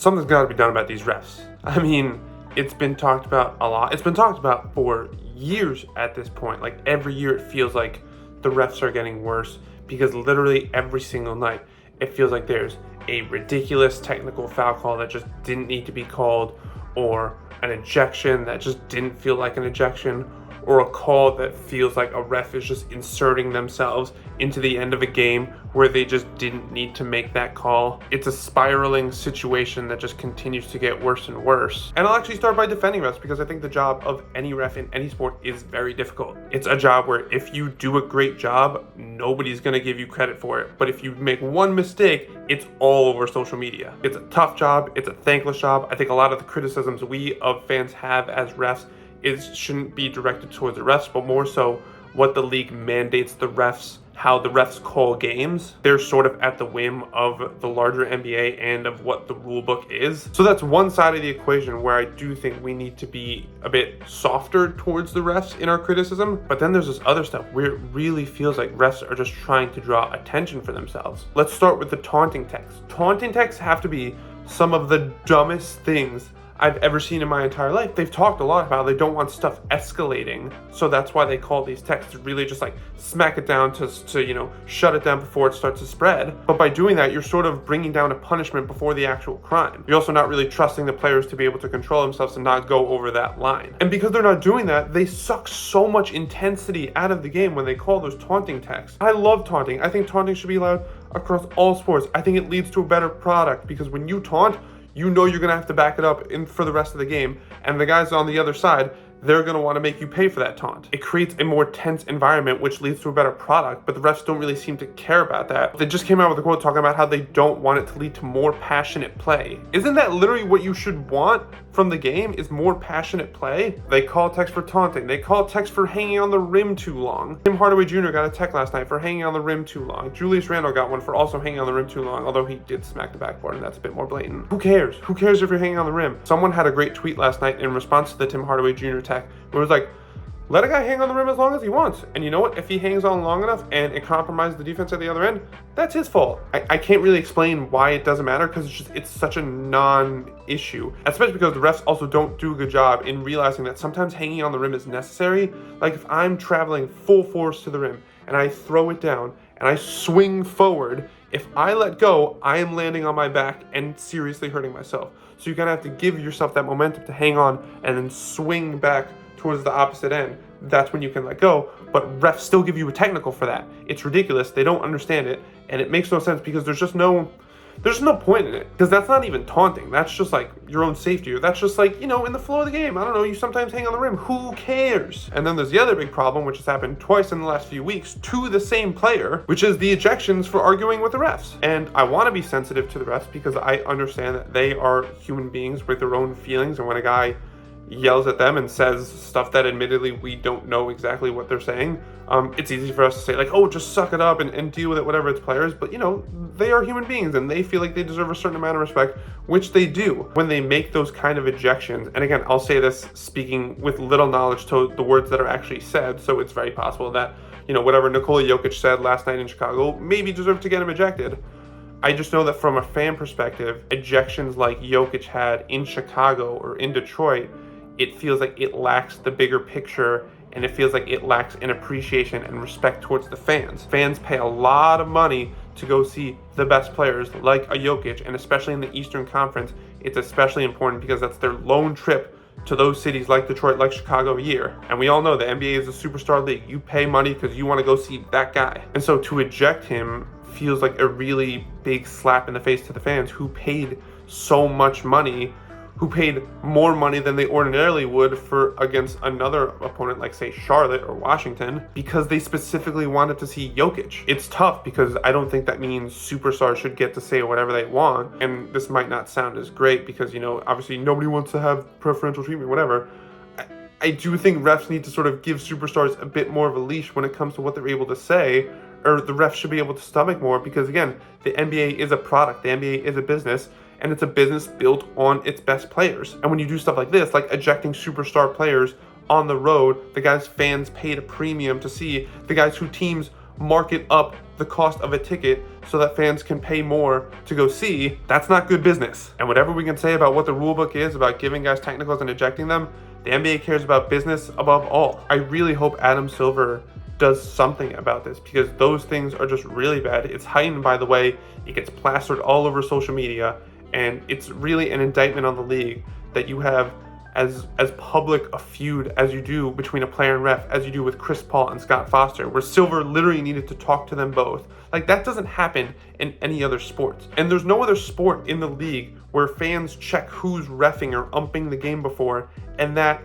Something's got to be done about these refs. I mean, it's been talked about a lot. It's been talked about for years at this point. Like every year it feels like the refs are getting worse because literally every single night it feels like there's a ridiculous technical foul call that just didn't need to be called, or an ejection that just didn't feel like an ejection, or a call that feels like a ref is just inserting themselves into the end of a game where they just didn't need to make that call. It's a spiraling situation that just continues to get worse and worse. And I'll actually start by defending refs because I think the job of any ref in any sport is very difficult. It's a job where if you do a great job, nobody's gonna give you credit for it. But if you make one mistake, it's all over social media. It's a tough job, it's a thankless job. I think a lot of the criticisms we of fans have as refs shouldn't be directed towards the refs, but more so what the league mandates the refs, how the refs call games. They're sort of at the whim of the larger NBA and of what the rule book is. So that's one side of the equation where I do think we need to be a bit softer towards the refs in our criticism. But then there's this other stuff where it really feels like refs are just trying to draw attention for themselves. Let's start with the taunting texts. Taunting texts have to be some of the dumbest things I've ever seen in my entire life. They've talked a lot about how they don't want stuff escalating, so that's why they call these texts to really just like smack it down to shut it down before it starts to spread. But by doing that, you're sort of bringing down a punishment before the actual crime. You're also not really trusting the players to be able to control themselves and not go over that line. And because they're not doing that, they suck so much intensity out of the game when they call those taunting texts. I love taunting. I think taunting should be allowed across all sports. I think it leads to a better product because when you taunt, you know you're going to have to back it up for the rest of the game, and the guys on the other side, they're going to want to make you pay for that taunt. It creates a more tense environment, which leads to a better product, but the refs don't really seem to care about that. They just came out with a quote talking about how they don't want it to lead to more passionate play. Isn't that literally what you should want from the game, is more passionate play? They call text for taunting. They call text for hanging on the rim too long. Tim Hardaway Jr. got a tech last night for hanging on the rim too long. Julius Randle got one for also hanging on the rim too long, although he did smack the backboard, and that's a bit more blatant. Who cares? Who cares if you're hanging on the rim? Someone had a great tweet last night in response to the Tim Hardaway Jr. tech, where it was like, let a guy hang on the rim as long as he wants. And you know what? If he hangs on long enough and it compromises the defense at the other end, that's his fault. I can't really explain why it doesn't matter because it's such a non-issue. Especially because the refs also don't do a good job in realizing that sometimes hanging on the rim is necessary. Like if I'm traveling full force to the rim and I throw it down and I swing forward, if I let go, I am landing on my back and seriously hurting myself. So you're gonna have to give yourself that momentum to hang on and then swing back towards the opposite end. That's when you can let go, but refs still give you a technical for that. It's ridiculous. They don't understand it, and it makes no sense because there's no point in it, because that's not even taunting. That's just like your own safety, or that's just like, in the flow of the game. I don't know, you sometimes hang on the rim. Who cares? And then there's the other big problem, which has happened twice in the last few weeks to the same player, which is the ejections for arguing with the refs. And I want to be sensitive to the refs because I understand that they are human beings with their own feelings, and when a guy yells at them and says stuff that admittedly we don't know exactly what they're saying, it's easy for us to say like, oh, just suck it up and deal with it, whatever, it's players. But they are human beings and they feel like they deserve a certain amount of respect, which they do when they make those kind of ejections. And again, I'll say this speaking with little knowledge to the words that are actually said, so it's very possible that whatever Nikola Jokic said last night in Chicago maybe deserved to get him ejected. I just know that from a fan perspective, ejections like Jokic had in Chicago or in Detroit, it feels like it lacks the bigger picture, and it feels like it lacks an appreciation and respect towards the fans. Fans pay a lot of money to go see the best players like a Jokic, and especially in the Eastern Conference, it's especially important because that's their lone trip to those cities like Detroit, like Chicago a year. And we all know the NBA is a superstar league. You pay money because you want to go see that guy. And so to eject him feels like a really big slap in the face to the fans who paid so much money, who paid more money than they ordinarily would for against another opponent like, say, Charlotte or Washington, because they specifically wanted to see Jokic. It's tough because I don't think that means superstars should get to say whatever they want, and this might not sound as great because, obviously nobody wants to have preferential treatment, whatever. I do think refs need to sort of give superstars a bit more of a leash when it comes to what they're able to say, or the refs should be able to stomach more because, again, the NBA is a product, the NBA is a business, and it's a business built on its best players. And when you do stuff like this, like ejecting superstar players on the road, the guys fans paid a premium to see, the guys who teams market up the cost of a ticket so that fans can pay more to go see, that's not good business. And whatever we can say about what the rule book is about giving guys technicals and ejecting them, the NBA cares about business above all. I really hope Adam Silver does something about this, because those things are just really bad. It's heightened by the way it gets plastered all over social media, and it's really an indictment on the league that you have as public a feud as you do between a player and ref as you do with Chris Paul and Scott Foster, where Silver literally needed to talk to them both. Like, that doesn't happen in any other sports. And there's no other sport in the league where fans check who's reffing or umping the game before, and that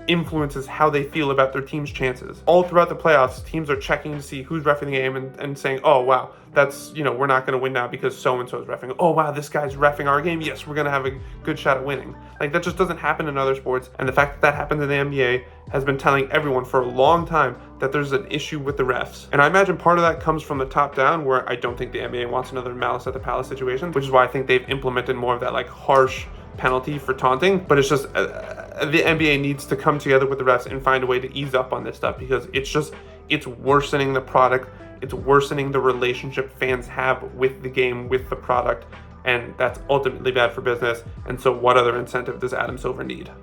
influences how they feel about their team's chances. All throughout the playoffs, teams are checking to see who's reffing the game and saying, oh, wow, that's, we're not going to win now because so-and-so is reffing. Oh, wow, this guy's reffing our game. Yes, we're going to have a good shot at winning. Like, that just doesn't happen in other sports. And the fact that that happens in the NBA has been telling everyone for a long time that there's an issue with the refs. And I imagine part of that comes from the top down, where I don't think the NBA wants another Malice at the Palace situation, which is why I think they've implemented more of that, like, harsh penalty for taunting. But it's just the NBA needs to come together with the refs and find a way to ease up on this stuff, because it's worsening the product. It's worsening the relationship fans have with the game, with the product, and that's ultimately bad for business. And so what other incentive does Adam Silver need?